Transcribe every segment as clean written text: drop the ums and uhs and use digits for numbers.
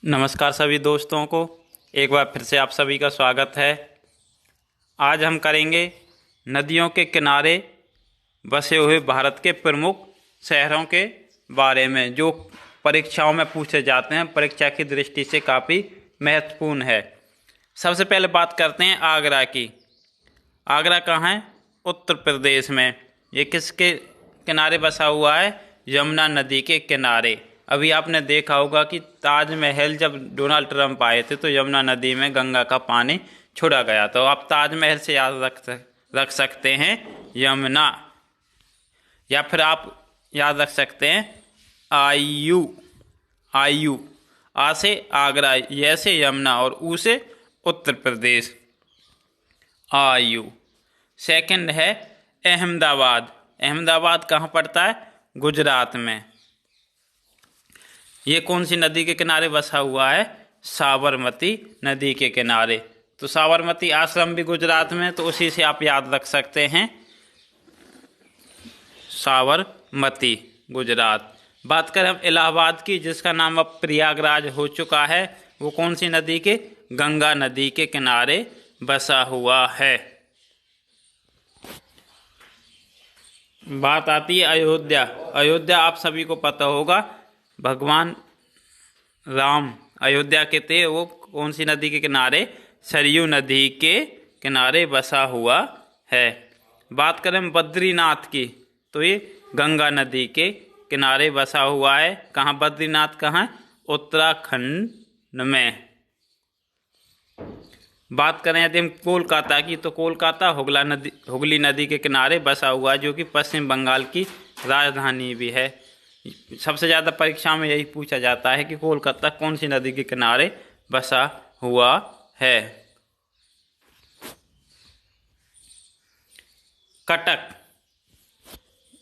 नमस्कार सभी दोस्तों को। एक बार फिर से आप सभी का स्वागत है। आज हम करेंगे नदियों के किनारे बसे हुए भारत के प्रमुख शहरों के बारे में, जो परीक्षाओं में पूछे जाते हैं, परीक्षा की दृष्टि से काफ़ी महत्वपूर्ण है। सबसे पहले बात करते हैं आगरा की। आगरा कहाँ है? उत्तर प्रदेश में। ये किसके किनारे बसा हुआ है? यमुना नदी के किनारे। अभी आपने देखा होगा कि ताजमहल जब डोनाल्ड ट्रंप आए थे तो यमुना नदी में गंगा का पानी छोड़ा गया। तो आप ताजमहल से याद रख सकते हैं यमुना, या फिर आप याद रख सकते हैं आयु। आयु, आ से आगरा, य से यमुना और ऊ से उत्तर प्रदेश। आयु। सेकंड है अहमदाबाद। अहमदाबाद कहाँ पड़ता है? गुजरात में। ये कौन सी नदी के किनारे बसा हुआ है? साबरमती नदी के किनारे। तो साबरमती आश्रम भी गुजरात में, तो उसी से आप याद रख सकते हैं साबरमती, गुजरात। बात करें हम इलाहाबाद की, जिसका नाम अब प्रयागराज हो चुका है, वो कौन सी नदी के? गंगा नदी के किनारे बसा हुआ है। बात आती है अयोध्या। अयोध्या आप सभी को पता होगा, भगवान राम अयोध्या के थे। वो कौन सी नदी के किनारे? सरयू नदी के किनारे बसा हुआ है। बात करें बद्रीनाथ की, तो ये गंगा नदी के किनारे बसा हुआ है। कहाँ बद्रीनाथ कहाँ? उत्तराखंड में। बात करें यदि हम कोलकाता की, तो कोलकाता हुगली नदी के किनारे बसा हुआ है, जो कि पश्चिम बंगाल की राजधानी भी है। सबसे ज़्यादा परीक्षा में यही पूछा जाता है कि कोलकाता कौन सी नदी के किनारे बसा हुआ है। कटक,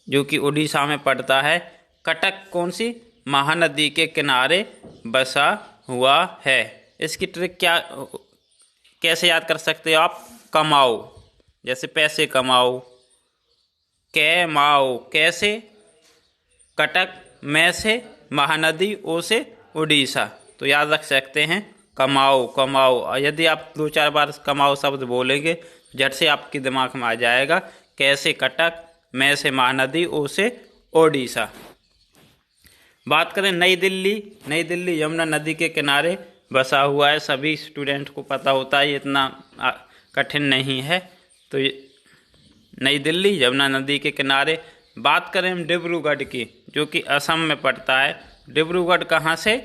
जो कि उड़ीसा में पड़ता है। कटक कौन सी? महानदी के किनारे बसा हुआ है। इसकी ट्रिक क्या, कैसे याद कर सकते हो आप? कमाओ, जैसे पैसे कमाओ। कैमाओ, कैसे? कटक, मैं से महानदी, ओ से उड़ीसा। तो याद रख सकते हैं कमाओ कमाओ। यदि आप 2-4 बार कमाओ शब्द बोलेंगे, झट से आपके दिमाग में आ जाएगा कैसे कटक, मैं से महानदी, ओ से ओडिशा। बात करें नई दिल्ली। नई दिल्ली यमुना नदी के किनारे बसा हुआ है। सभी स्टूडेंट को पता होता है, ये इतना कठिन नहीं है। तो नई दिल्ली यमुना नदी के किनारे। बात करें हम डिब्रूगढ़ की, जो कि असम में पड़ता है। डिब्रूगढ़ कहाँ से?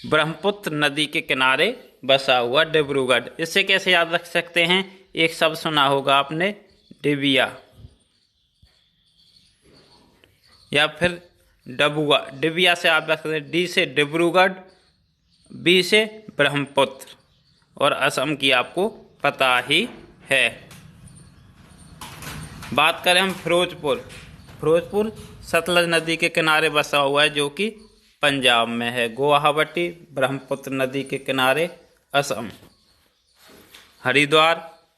ब्रह्मपुत्र नदी के किनारे बसा हुआ डिब्रूगढ़। इससे कैसे याद रख सकते हैं? एक शब्द सुना होगा आपने, डिबिया, या फिर डबुआ। डिबिया से आप रख सकते हैं डी से डिब्रूगढ़, बी से ब्रह्मपुत्र, और असम की आपको पता ही है। बात करें हम फिरोजपुर। फिरोजपुर सतलज नदी के किनारे बसा हुआ है, जो कि पंजाब में है। गुवाहाटी ब्रह्मपुत्र नदी के किनारे, असम। हरिद्वार,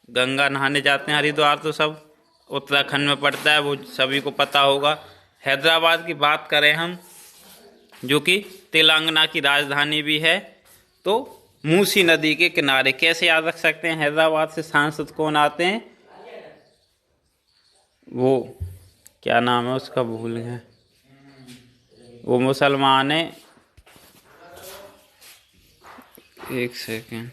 गंगा नहाने जाते हैं हरिद्वार, तो सब उत्तराखंड में पड़ता है, वो सभी को पता होगा। हैदराबाद की बात करें हम, जो कि तेलंगाना की राजधानी भी है, तो मूसी नदी के किनारे। कैसे याद रख सकते हैं? हैदराबाद से सांसद कौन आते हैं? वो क्या नाम है उसका, भूल गए। वो मुसलमान है, एक सेकेंड,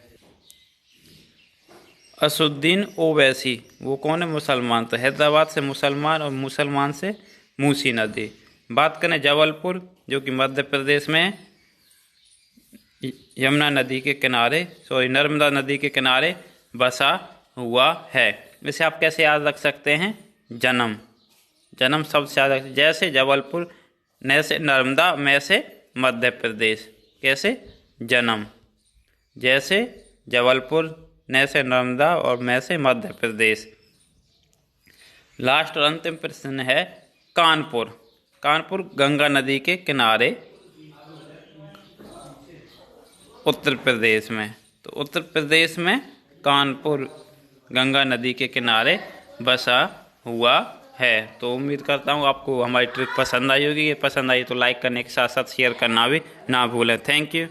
असुद्दीन ओवैसी। वो कौन है? मुसलमान। तो हैदराबाद से मुसलमान, और मुसलमान से मूसी नदी। बात करें जबलपुर, जो कि मध्य प्रदेश में यमुना नदी के किनारे, नर्मदा नदी के किनारे बसा हुआ है। इसे आप कैसे याद रख सकते हैं? जन्म। जन्म शब्द से याद रख, जैसे जबलपुर, न से नर्मदा, मैं से मध्य प्रदेश। कैसे? जन्म। जैसे जबलपुर, न से नर्मदा, और मैं से मध्य प्रदेश। लास्ट और अंतिम प्रश्न है कानपुर। कानपुर गंगा नदी के किनारे, उत्तर प्रदेश में। तो उत्तर प्रदेश में कानपुर गंगा नदी के किनारे बसा हुआ है। तो उम्मीद करता हूँ आपको हमारी ट्रिक पसंद आई होगी। ये पसंद आई तो लाइक करने के साथ साथ शेयर करना भी ना भूलें। Thank you.